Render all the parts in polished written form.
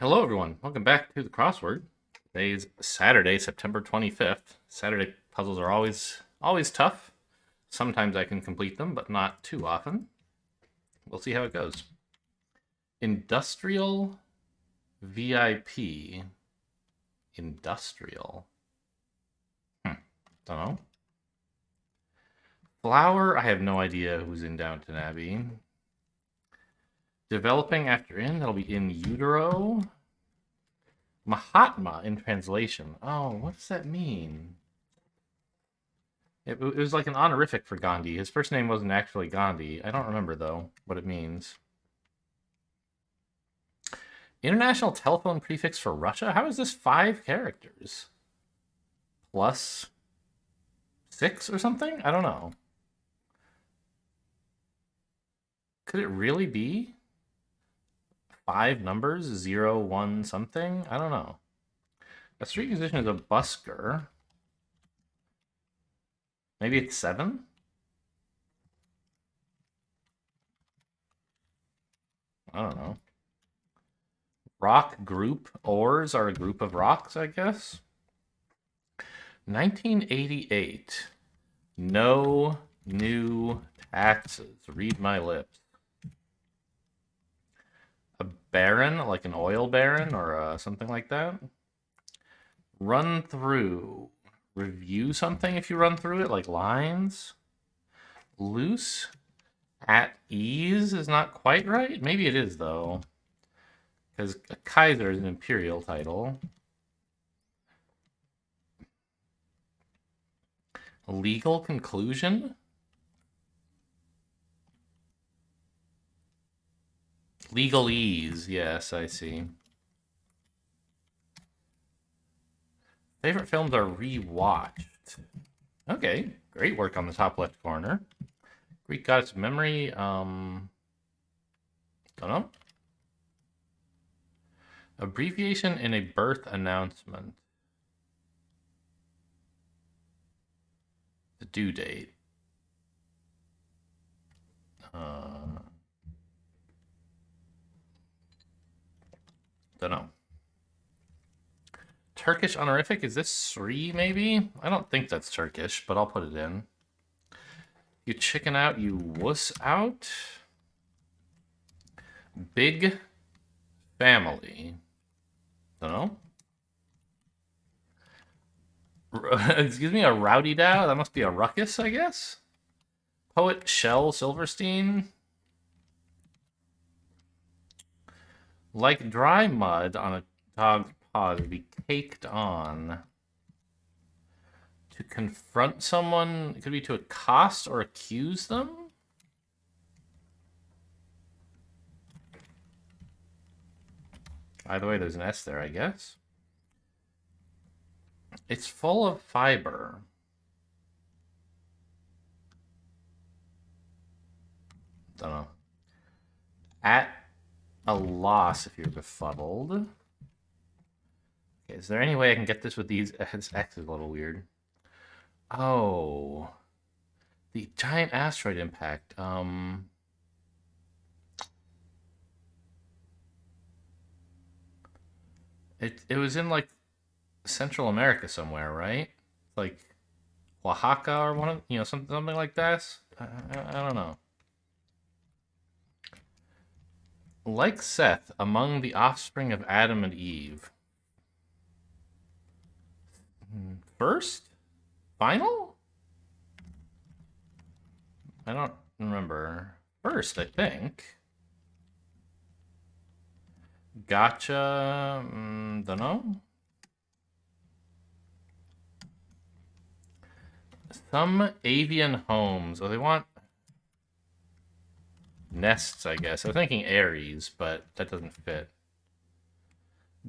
Hello, everyone. Welcome back to the crossword. Today is Saturday, September 25th. Saturday puzzles are always tough. Sometimes I can complete them, but not too often. We'll see how it goes. Industrial VIP. Industrial. Don't know. Flower. I have no idea who's in Downton Abbey. Developing after in. That'll be in utero. Mahatma in translation. Oh, what does that mean? It was like an honorific for Gandhi. His first name wasn't actually Gandhi. I don't remember, though, what it means. International telephone prefix for Russia? How is this 5 characters? Plus 6 or something? I don't know. Could it really be 5 numbers? 0, 1, something? I don't know. A street musician is a busker. Maybe it's 7? I don't know. Rock group. Ores are a group of rocks, I guess. 1988. No new taxes. Read my lips. A baron, like an oil baron or something like that. Run through. Review something if you run through it, like lines. Loose. At ease is not quite right. Maybe it is, though. Because a Kaiser is an imperial title. Legal conclusion? Legalese, yes, I see. Favorite films are rewatched. Okay, great work on the top left corner. Greek Goddess of Memory, don't know. Abbreviation in a birth announcement. The due date. Don't know. Turkish honorific, is this Sri maybe? I don't think that's Turkish, but I'll put it in. You chicken out, you wuss out. Big family. Don't know. Excuse me, a rowdy dow? That must be a ruckus, I guess. Poet Shel Silverstein. Like dry mud on a dog's paw to be caked on. To confront someone, it could be to accost or accuse them. Either way, there's an S there, I guess. It's full of fiber. Don't know. At a loss if you're befuddled. Okay, is there any way I can get this with these? This X is a little weird. Oh. The giant asteroid impact. It was in like Central America somewhere, right? Like Oaxaca or one of something like that. I don't know. Like Seth, among the offspring of Adam and Eve. First? Final? I don't remember. First, I think. Gotcha. Don't know. Some avian homes. Oh, they want nests, I guess. I was thinking Aries, but that doesn't fit.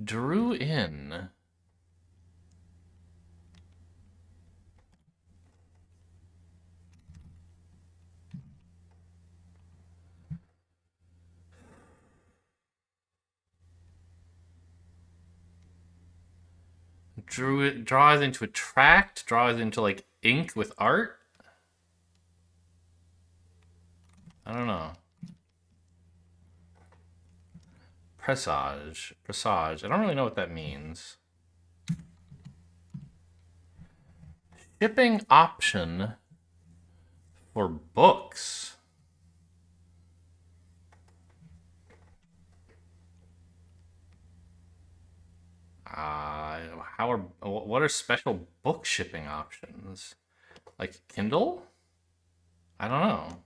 Drew in. Draws into attract, draws into like ink with art. I don't know. Presage. Presage. I don't really know what that means. Shipping option for books. What are special book shipping options? Like Kindle? I don't know.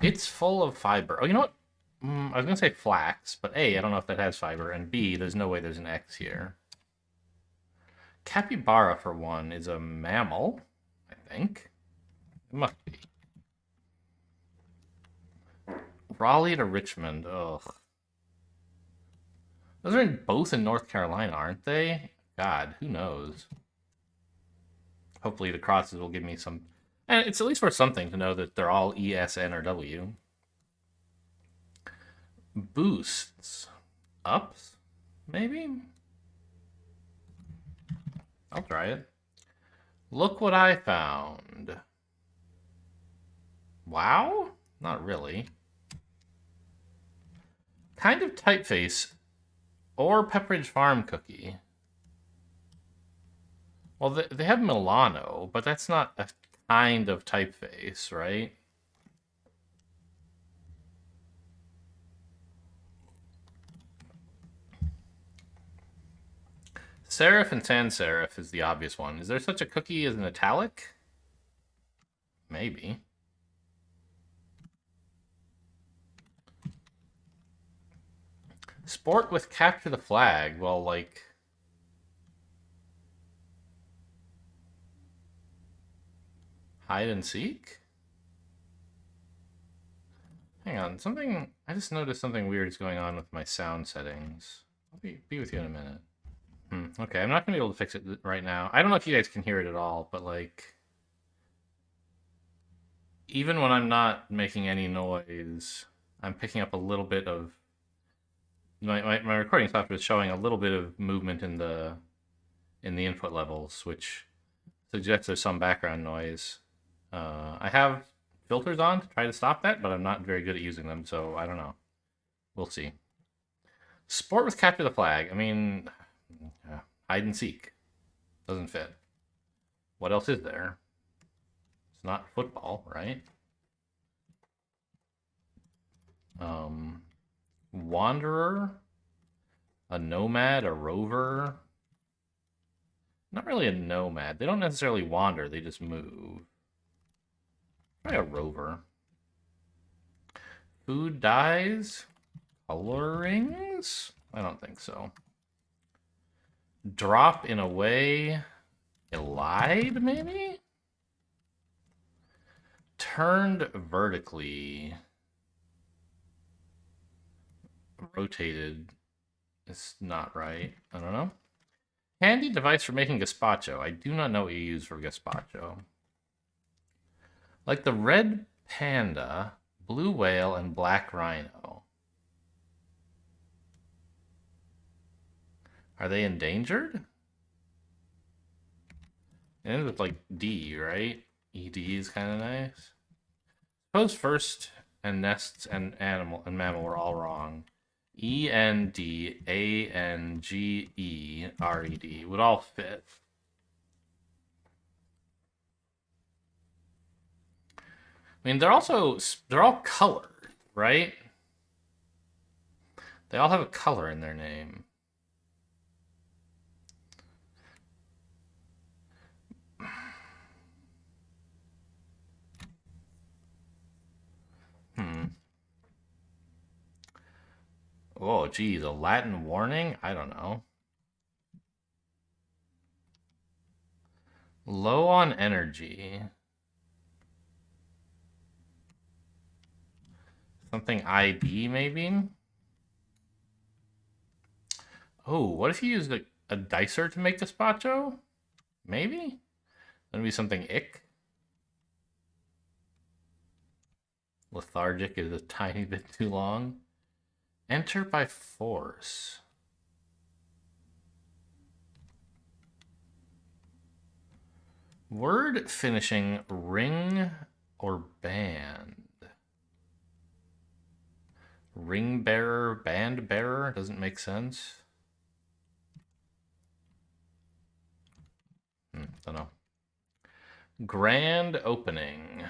It's full of fiber. Oh, you know what? I was gonna say flax, but A, I don't know if that has fiber, and B, there's no way there's an X here. Capybara, for one, is a mammal, I think. It must be. Raleigh to Richmond. Ugh. Those are both in North Carolina, aren't they? God, who knows? Hopefully the crosses will give me some... And it's at least worth something to know that they're all E, S, N, or W. Boosts. Ups? Maybe? I'll try it. Look what I found. Wow? Not really. Kind of typeface or Pepperidge Farm cookie. Well, they have Milano, but that's not a kind of typeface, right? Serif and sans serif is the obvious one. Is there such a cookie as an italic? Maybe. Sport with capture the flag. Well, like... hide and seek? Hang on, something... I just noticed something weird is going on with my sound settings. I'll be with you in a minute. Okay, I'm not going to be able to fix it right now. I don't know if you guys can hear it at all, but like... even when I'm not making any noise, I'm picking up a little bit of... My recording software is showing a little bit of movement in the input levels, which suggests there's some background noise. I have filters on to try to stop that, but I'm not very good at using them, so I don't know. We'll see. Sport with capture the flag. I mean, hide and seek. Doesn't fit. What else is there? It's not football, right? Wanderer, a nomad, a rover. Not really a nomad. They don't necessarily wander, they just move. Probably a rover. Food dyes? Colorings? I don't think so. Drop in a way. Elide, maybe? Turned vertically. Rotated. It's not right. I don't know. Handy device for making gazpacho. I do not know what you use for gazpacho. Like the red panda, blue whale, and black rhino. Are they endangered? It ends with like D, right? ED is kind of nice. Suppose first and nests and animal and mammal were all wrong. ENDANGERED would all fit. I mean, they're all colored, right? They all have a color in their name. Oh, geez, a Latin warning? I don't know. Low on energy. Something ID, maybe? Oh, what if you used a dicer to make gazpacho? Maybe? That'd be something ick. Lethargic is a tiny bit too long. Enter by force. Word finishing ring or band. Ring bearer, band bearer doesn't make sense. Don't know. Grand opening.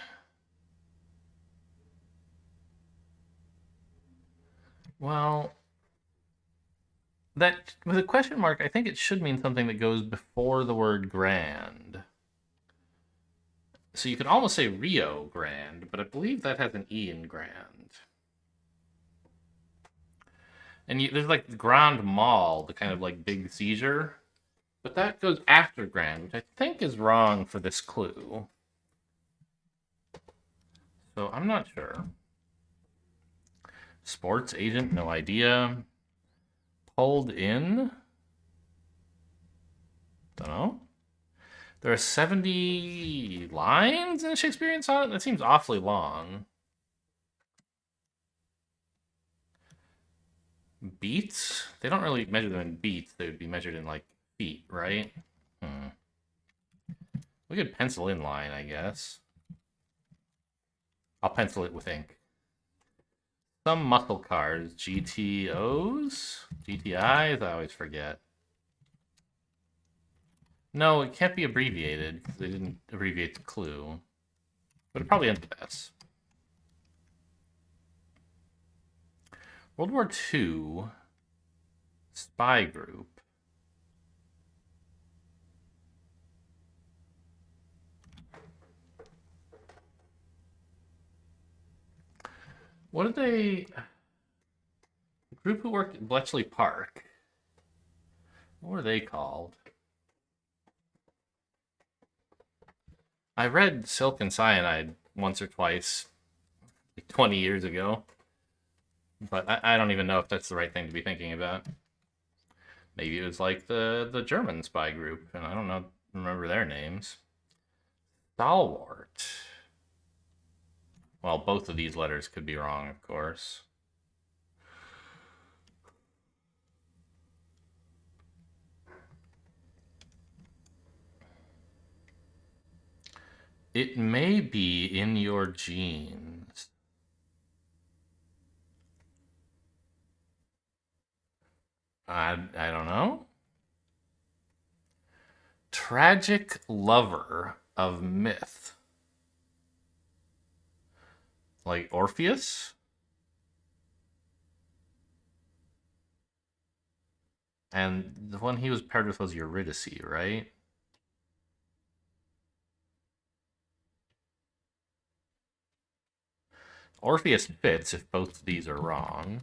Well, that with a question mark, I think it should mean something that goes before the word grand. So you could almost say Rio Grande, but I believe that has an E in grand. And there's like the Grand Mall, the kind of like big seizure, but that goes after grand, which I think is wrong for this clue. So I'm not sure. Sports agent, no idea. Pulled in? Don't know. There are 70 lines in a Shakespearean sonnet? That seems awfully long. Beats? They don't really measure them in beats. They would be measured in, like, feet, right? We could pencil in line, I guess. I'll pencil it with ink. Some muscle cars. GTOs? GTIs? I always forget. No, it can't be abbreviated, because they didn't abbreviate the clue. But it probably ends with S. World War II spy group. What did they... The group who worked at Bletchley Park. What were they called? I read Silk and Cyanide once or twice, like 20 years ago. But I don't even know if that's the right thing to be thinking about. Maybe it was like the German spy group, and I don't remember their names. Stalwart. Well, both of these letters could be wrong, of course. It may be in your genes. I don't know. Tragic lover of myth. Like Orpheus? And the one he was paired with was Eurydice, right? Orpheus fits if both of these are wrong.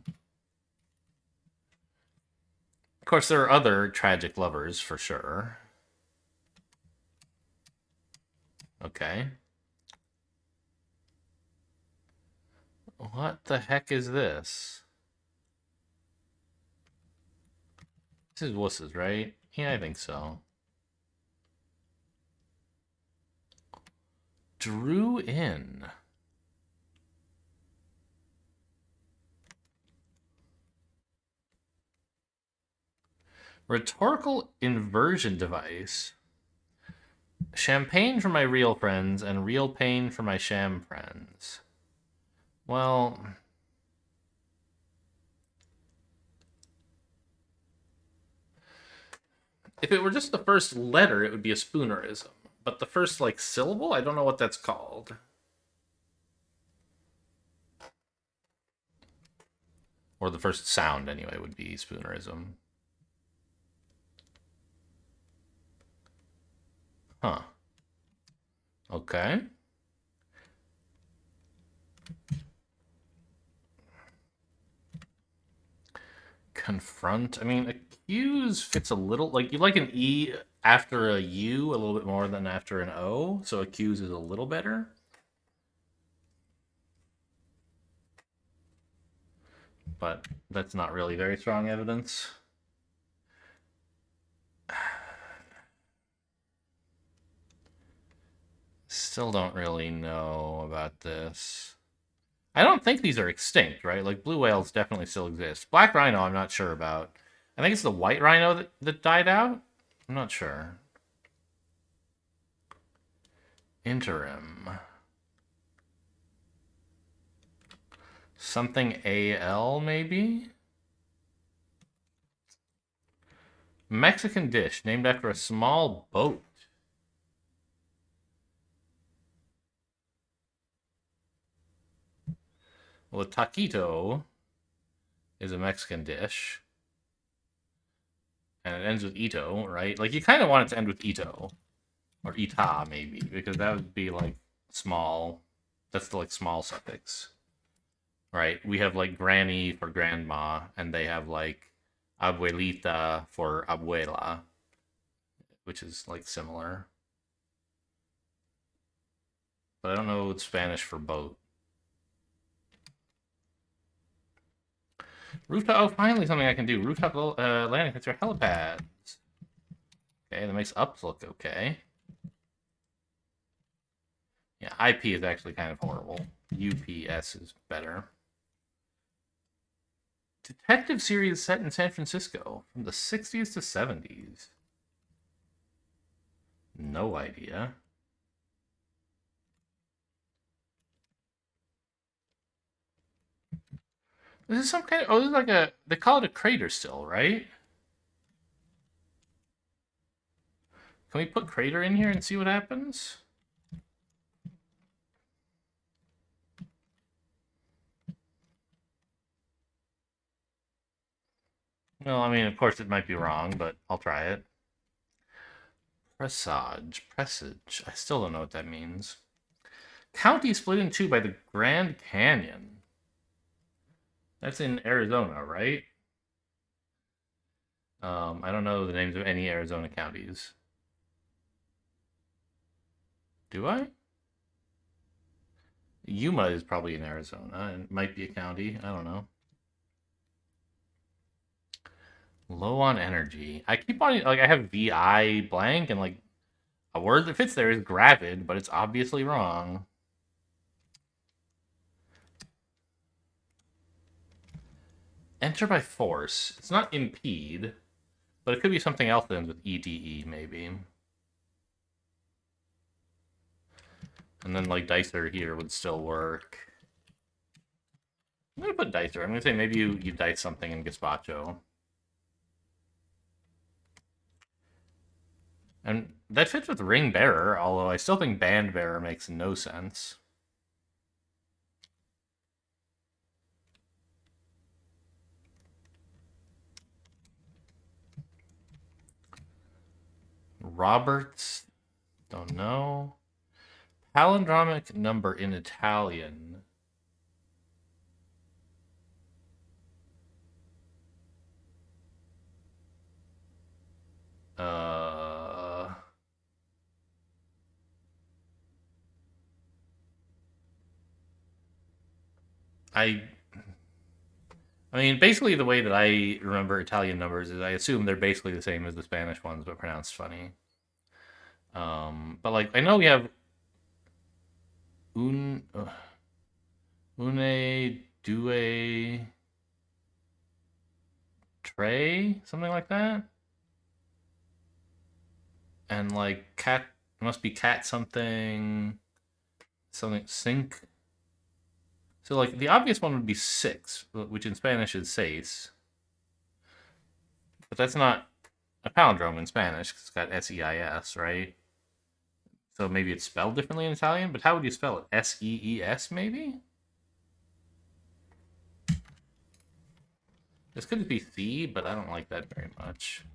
Of course, there are other tragic lovers for sure. Okay. What the heck is this? This is wusses, right? Yeah, I think so. Drew in. Rhetorical inversion device. Champagne for my real friends and real pain for my sham friends. Well, if it were just the first letter, it would be a spoonerism. But the first, like, syllable, I don't know what that's called. Or the first sound, anyway, would be spoonerism. Huh. Okay. Confront. I mean, accuse fits a little... Like, you like an E after a U a little bit more than after an O, so accuse is a little better. But that's not really very strong evidence. Still don't really know about this. I don't think these are extinct, right? Like, blue whales definitely still exist. Black rhino, I'm not sure about. I think it's the white rhino that died out? I'm not sure. Interim. Something AL, maybe? Mexican dish named after a small boat. Well, a taquito is a Mexican dish. And it ends with ito, right? Like, you kind of want it to end with ito. Or ita, maybe. Because that would be, like, small. That's the, like, small suffix. Right? We have, like, granny for grandma. And they have, like, abuelita for abuela. Which is, like, similar. But I don't know Spanish for boat. Rooftop. Oh, finally something I can do. Rooftop landing. That's your helipads. Okay, that makes ups look okay. Yeah, IP is actually kind of horrible. UPS is better. Detective series set in San Francisco from the 60s to 70s. No idea. This is some kind of. Oh, this is like a. They call it a crater still, right? Can we put crater in here and see what happens? Well, I mean, of course it might be wrong, but I'll try it. Presage. I still don't know what that means. County split in two by the Grand Canyon. That's in Arizona, right? I don't know the names of any Arizona counties. Do I? Yuma is probably in Arizona. It might be a county. I don't know. Low on energy. I keep on, like, I have VI blank, and, like, a word that fits there is gravid, but it's obviously wrong. Enter by force. It's not impede, but it could be something else that ends with EDE, maybe. And then, like, dicer here would still work. I'm gonna put dicer. I'm gonna say maybe you dice something in gazpacho. And that fits with ring bearer, although I still think band bearer makes no sense. Roberts, don't know. Palindromic number in Italian. I mean, basically the way that I remember Italian numbers is I assume they're basically the same as the Spanish ones, but pronounced funny. But, like, I know we have une, due, tre, something like that. And, like, cat, must be cat something, sink. So, like, the obvious one would be six, which in Spanish is seis. But that's not a palindrome in Spanish, because it's got SEIS, right? So maybe it's spelled differently in Italian, but how would you spell it? SEES, maybe? This could be C, but I don't like that very much.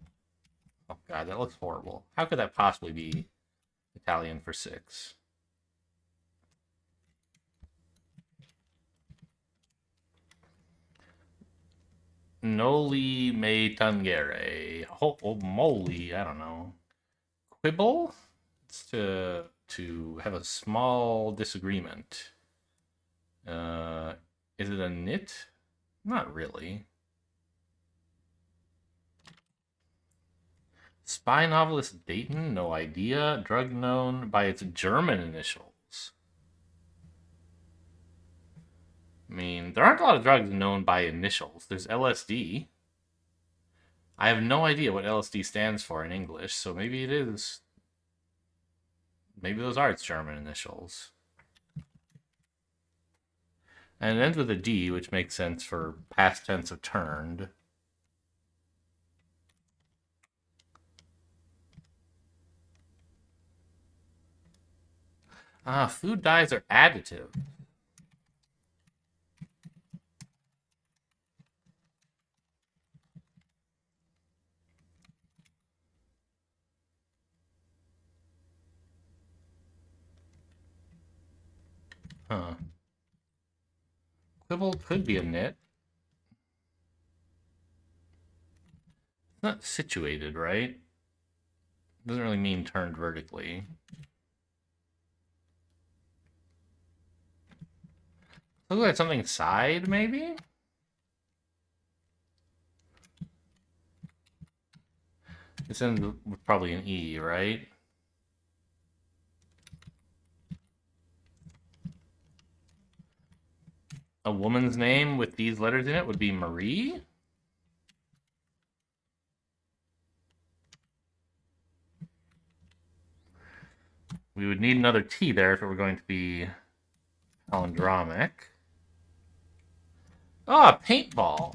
Oh god, that looks horrible. How could that possibly be Italian for six? Noli me tangere. Oh, moly, I don't know. Quibble? It's to have a small disagreement. Is it a nit? Not really. Spy novelist Dayton? No idea. Drug known by its German initials. I mean, there aren't a lot of drugs known by initials. There's LSD. I have no idea what LSD stands for in English, so maybe it is. Maybe those are its German initials. And it ends with a D, which makes sense for past tense of turned. Food dyes are additive. Huh. Quibble could be a knit. It's not situated, right? Doesn't really mean turned vertically. Look like something side, maybe? This ends with probably an E, right? A woman's name with these letters in it would be Marie? We would need another T there if it were going to be palindromic. Ah, paintball.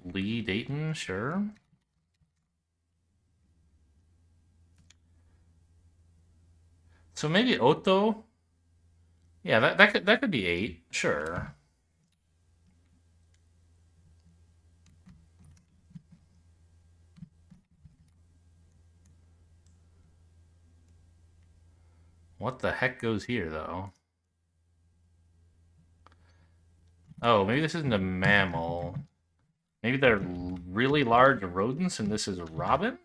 Lee Dayton, sure. So maybe Otto. Yeah, that could be 8, sure. What the heck goes here, though? Oh, maybe this isn't a mammal. Maybe they're really large rodents and this is a robin?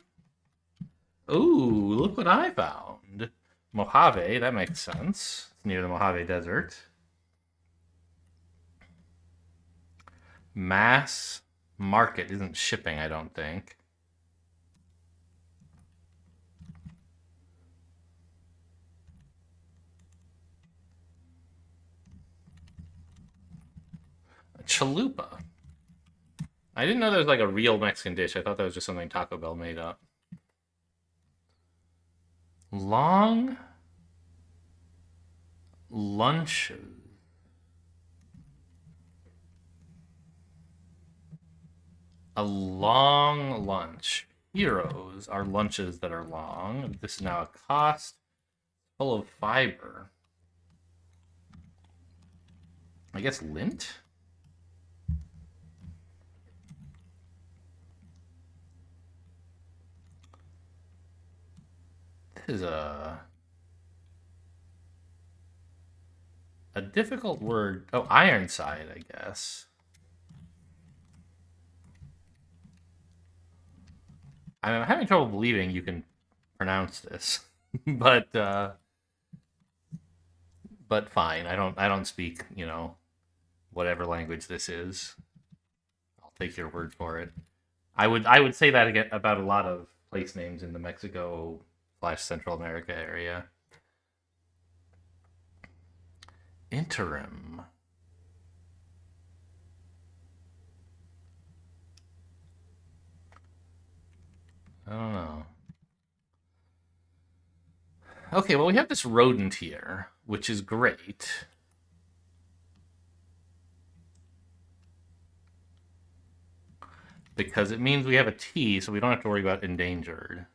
Ooh, look what I found. Mojave, that makes sense. It's near the Mojave Desert. Mass market isn't shipping, I don't think. Chalupa. I didn't know there was like a real Mexican dish. I thought that was just something Taco Bell made up. Long lunches. A long lunch. Heroes are lunches that are long. This is now a cost full of fiber. I guess lint? This is a difficult word. Oh, Ironside, I guess. I'm having trouble believing you can pronounce this, but fine. I don't speak, whatever language this is. I'll take your word for it. I would say that again about a lot of place names in the Mexico/Central America area. Interim. I don't know. Okay, well, we have this rodent here, which is great. Because it means we have a T, so we don't have to worry about endangered.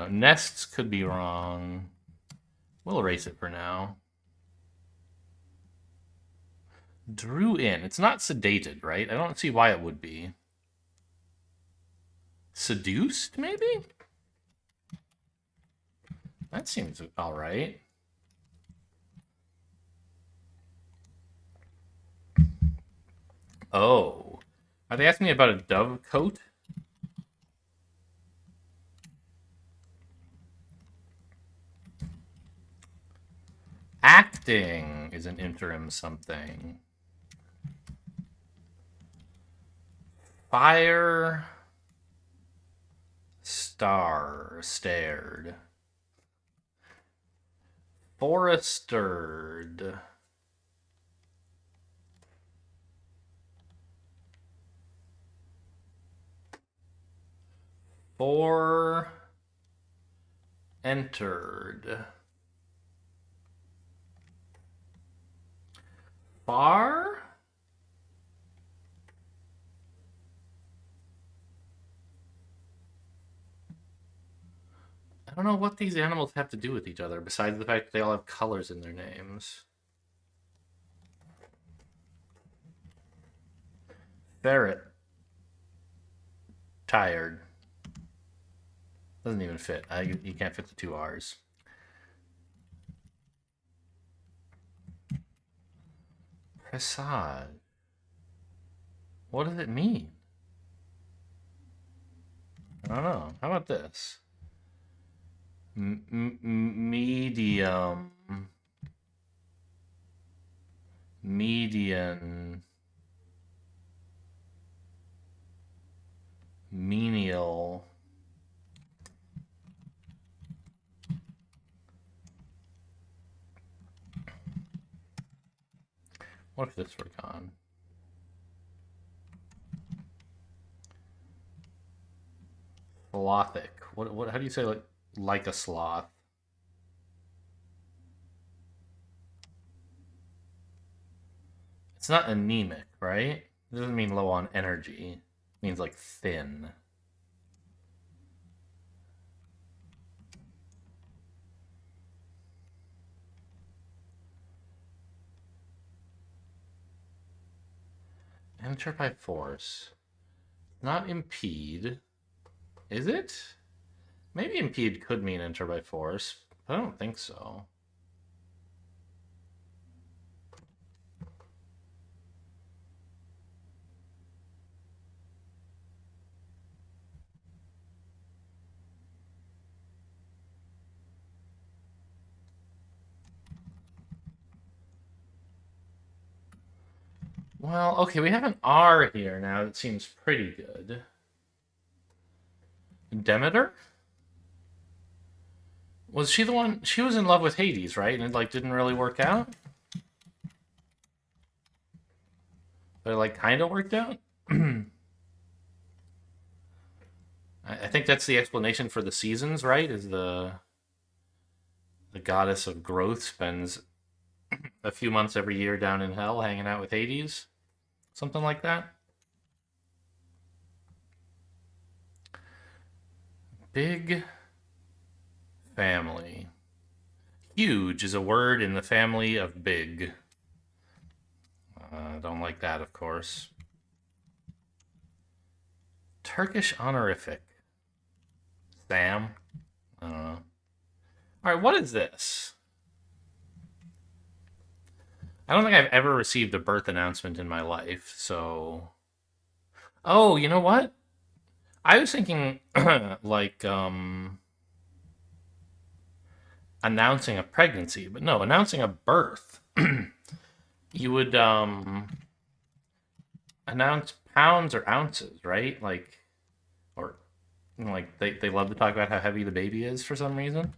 Nests could be wrong. We'll erase it for now. Drew in. It's not sedated, right? I don't see why it would be. Seduced, maybe? That seems all right. Oh. Are they asking me about a dove coat? Acting is an interim something. Fire Stared. Forested. Entered. Far? I don't know what these animals have to do with each other, besides the fact that they all have colors in their names. Ferret. Tired. Doesn't even fit. You can't fit the two R's. Presage. What does it mean? I don't know. How about this? Medium. Median. Menial. What if this were gone? Slothic. What how do you say like a sloth? It's not anemic, right? It doesn't mean low on energy. It means like thin. Enter by force. Not impede. Is it? Maybe impede could mean enter by force, but I don't think so. Well, okay, we have an R here now that seems pretty good. Demeter? Was she the one? She was in love with Hades, right? And it like didn't really work out? But it like kind of worked out? I think that's the explanation for the seasons, right? Is the goddess of growth spends a few months every year down in hell hanging out with Hades. Something like that. Big family. Huge is a word in the family of big. Don't like that, of course. Turkish honorific. Sam? I don't know. Alright, what is this? I don't think I've ever received a birth announcement in my life, so... Oh, you know what? I was thinking, like, announcing a pregnancy, but no, announcing a birth. You would, announce pounds or ounces, right? Like, or, you know, like, they love to talk about how heavy the baby is for some reason.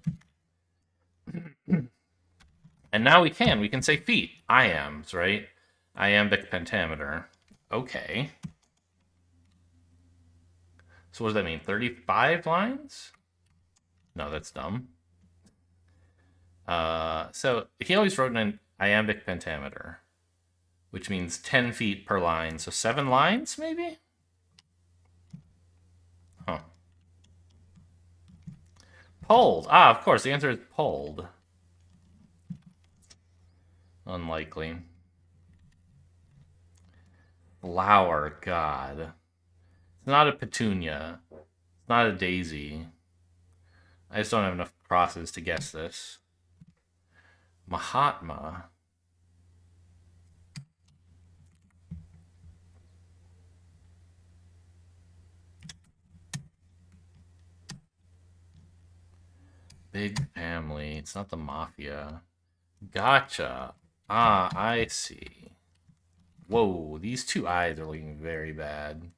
And now we can say feet. Iambs, right? Iambic pentameter. Okay. So what does that mean? 35 lines? No, that's dumb. So he always wrote an iambic pentameter, which means 10 feet per line. So 7 lines, maybe? Huh. Pulled. Ah, of course, the answer is pulled. Unlikely. Flower, God. It's not a petunia. It's not a daisy. I just don't have enough crosses to guess this. Mahatma. Big family. It's not the mafia. Gotcha. Ah, I see. Whoa, these two eyes are looking very bad.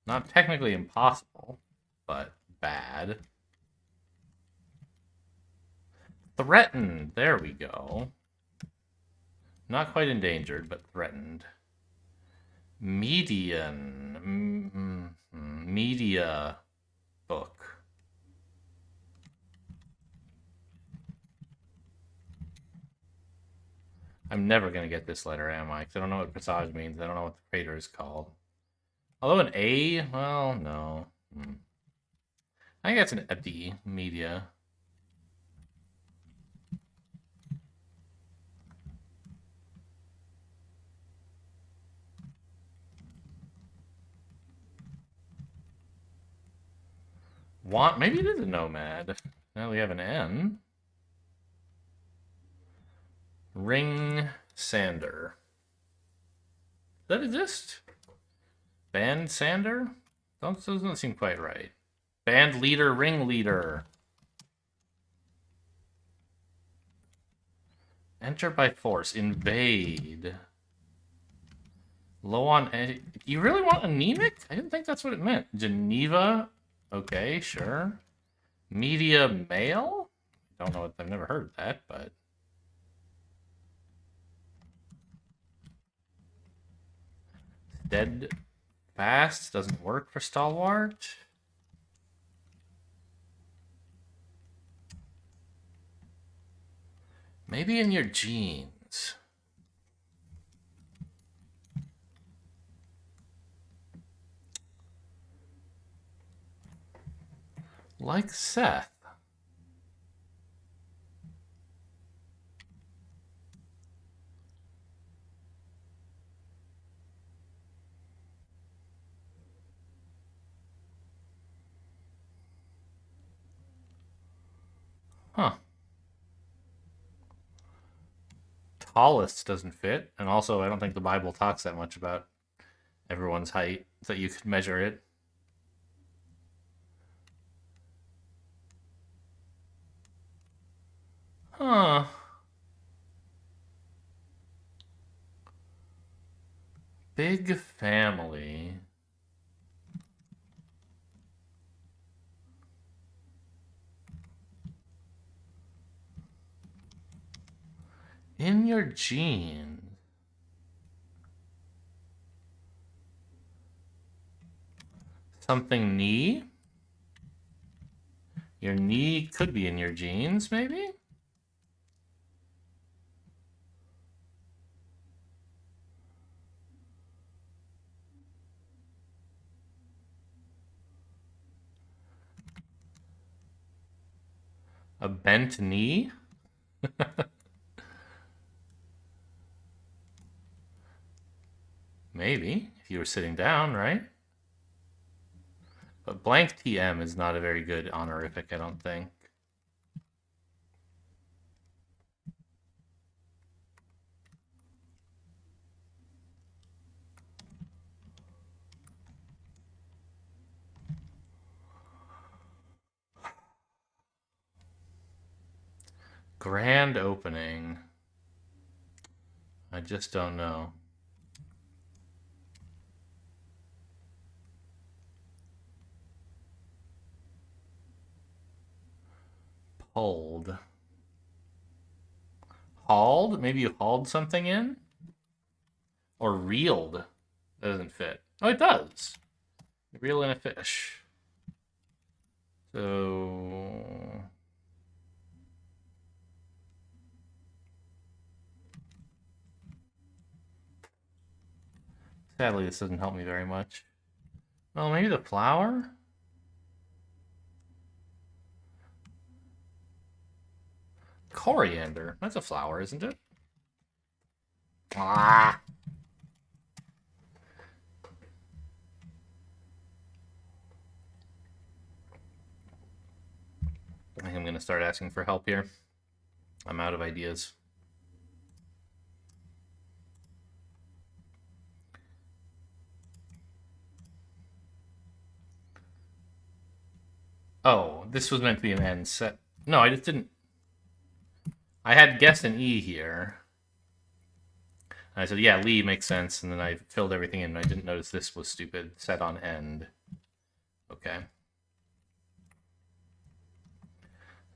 Not technically impossible, but bad. Threatened. There we go. Not quite endangered, but threatened. Median. Media book. I'm never going to get this letter, am I? Because I don't know what passage means. I don't know what the crater is called. Although an A, well, no. I think that's a D, media. Maybe it is a nomad. Now we have an N. Ring Sander. Does that exist? Band Sander? Doesn't seem quite right. Band leader, ringleader. Enter by force. Invade. Low on... You really want anemic? I didn't think that's what it meant. Geneva? Okay, sure. Media male? Don't know. I've never heard of that, but... Dead fast doesn't work for stalwart. Maybe in your genes. Like Seth. Huh. Tallest doesn't fit. And also, I don't think the Bible talks that much about everyone's height, that you could measure it. Huh. Big family. In your genes. Something knee? Your knee could be in your genes, maybe? A bent knee? Maybe, if you were sitting down, right? But blank TM is not a very good honorific, I don't think. Grand opening. I just don't know. Pulled. Hauled? Maybe you hauled something in? Or reeled. That doesn't fit. Oh, it does. Reel in a fish. So... Sadly, this doesn't help me very much. Well, maybe the flower? Coriander. That's a flower, isn't it? Ah! I think I'm going to start asking for help here. I'm out of ideas. Oh, this was meant to be an N set. No, I just didn't. I had guessed an E here. And I said, yeah, Lee makes sense. And then I filled everything in. And I didn't notice this was stupid. Set on end. Okay.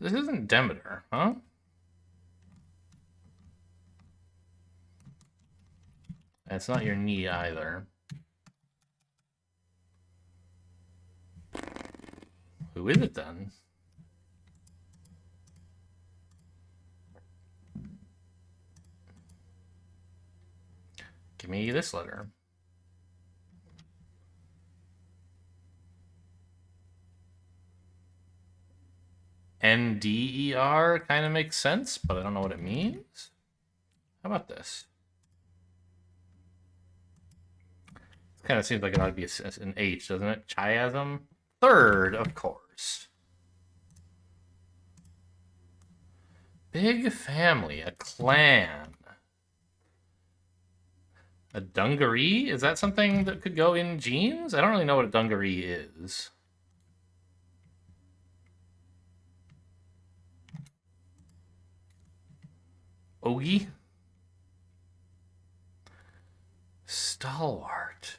This isn't Demeter, huh? It's not your knee either. Who is it then? Give me this letter. NDER kind of makes sense, but I don't know what it means. How about this? It kind of seems like it ought to be an H, doesn't it? Chiasm? Third, of course. Big family, a clan. A dungaree? Is that something that could go in jeans? I don't really know what a dungaree is. Ogie? Stalwart.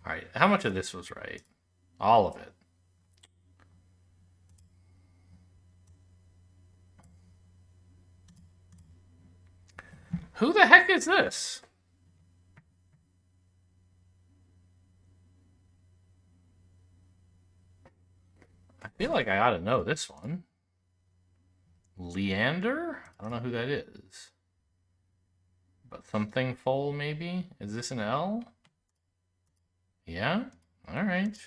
All right, how much of this was right? All of it. Who the heck is this? I feel like I ought to know this one. Leander? I don't know who that is. But something full, maybe? Is this an L? Yeah? All right.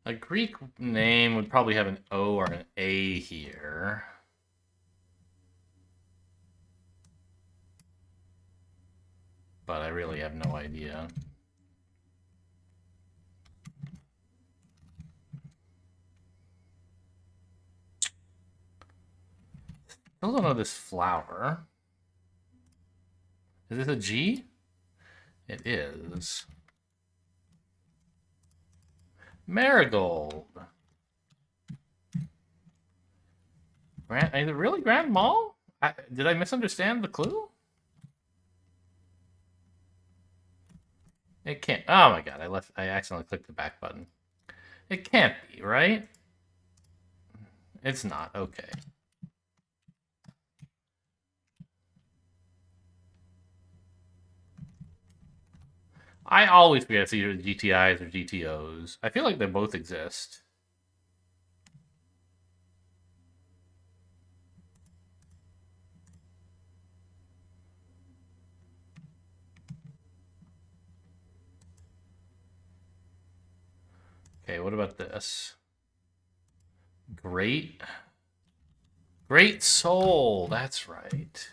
A Greek name would probably have an O or an A here. But I really have no idea. Still don't know this flower. Is this a G? It is. Marigold. Is it really Grand Mall? Did I misunderstand the clue? It can't. Oh my god! I accidentally clicked the back button. It can't be, right? It's not. Okay. I always forget it's either GTIs or GTOs. I feel like they both exist. Okay, what about this? Great Soul, that's right.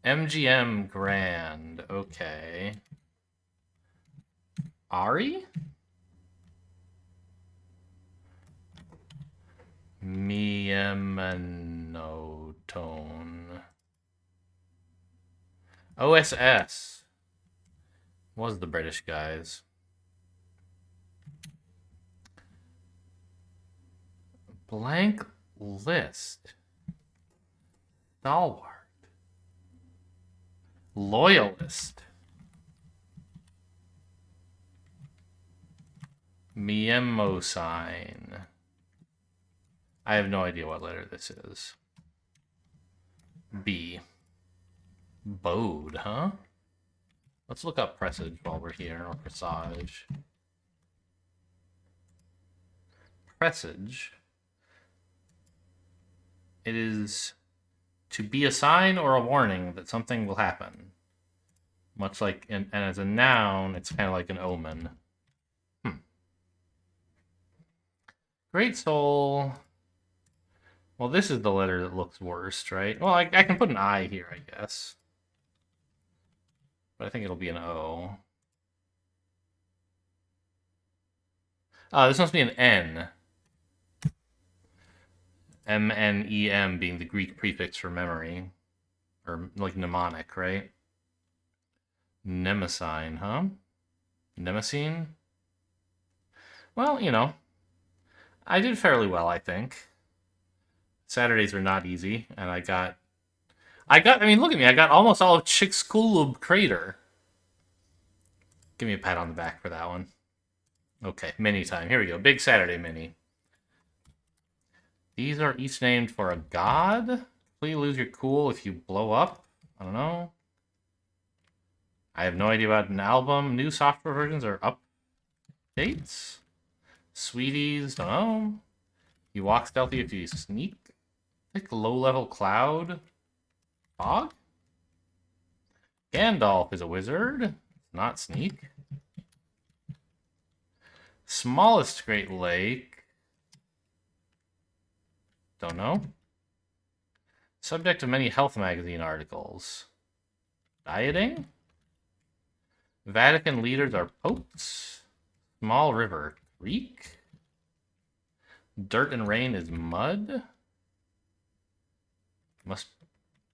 MGM Grand, okay. Ari? Miamonotone. OSS. Was the British guys. Blank list. Stalwart. Loyalist. Miemo sign. I have no idea what letter this is. B. Bode, huh? Let's look up presage while we're here, or presage. Presage. It is to be a sign or a warning that something will happen. Much like, and as a noun, it's kind of like an omen. Great Soul. Well, this is the letter that looks worst, right? Well, I can put an I here, I guess. But I think it'll be an O. This must be an N. M-N-E-M being the Greek prefix for memory. Or, like, mnemonic, right? Nemesine, huh? Nemesine? Well, you know, I did fairly well, I think. Saturdays are not easy, and I I mean, look at me. I got almost all of Chicxulub Crater. Give me a pat on the back for that one. Okay, mini time. Here we go. Big Saturday mini. These are each named for a god. Please lose your cool if you blow up. I don't know. I have no idea about an album. New software versions or updates. Sweeties, don't know. You walk stealthy if you sneak. Like low-level cloud. Fog? Gandalf is a wizard. Not sneak. Smallest Great Lake. Don't know. Subject of many health magazine articles. Dieting? Vatican leaders are popes. Small river. Creek? Dirt and rain is mud? Must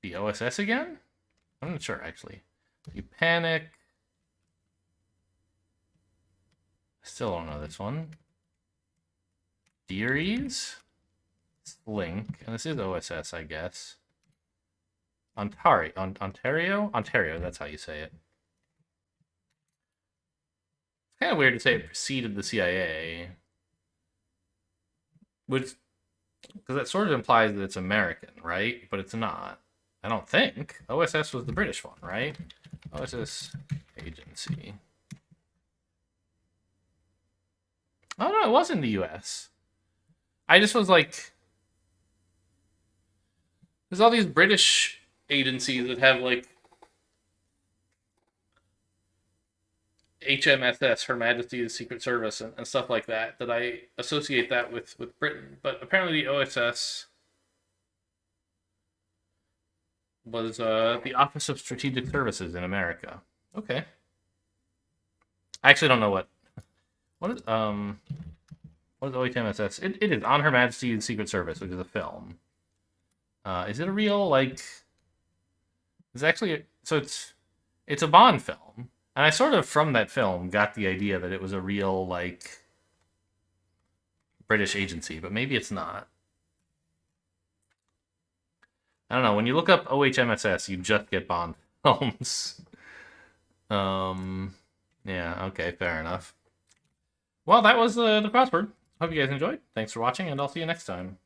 be OSS again? I'm not sure, actually. You panic. Still don't know this one. Dearies? Link. And this is OSS, I guess. Ontario? Ontario, that's how you say it. It's kind of weird to say it preceded the CIA. Which, because that sort of implies that it's American, right? But it's not. I don't think. OSS was the British one, right? OSS agency. Oh, no, it was in the US. I just was like... There's all these British agencies that have, like... HMSS, Her Majesty's Secret Service, and stuff like that, that I associate that with Britain. But apparently the OSS was the Office of Strategic Services in America. Okay. I actually don't know what is OHMSS? It is On Her Majesty's Secret Service, which is a film. Is it a real, like... It's actually... So it's a Bond film. And I sort of, from that film, got the idea that it was a real, like, British agency, but maybe it's not. I don't know. When you look up OHMSS, you just get Bond films. Yeah, okay, fair enough. Well, that was the crossword. Hope you guys enjoyed. Thanks for watching, and I'll see you next time.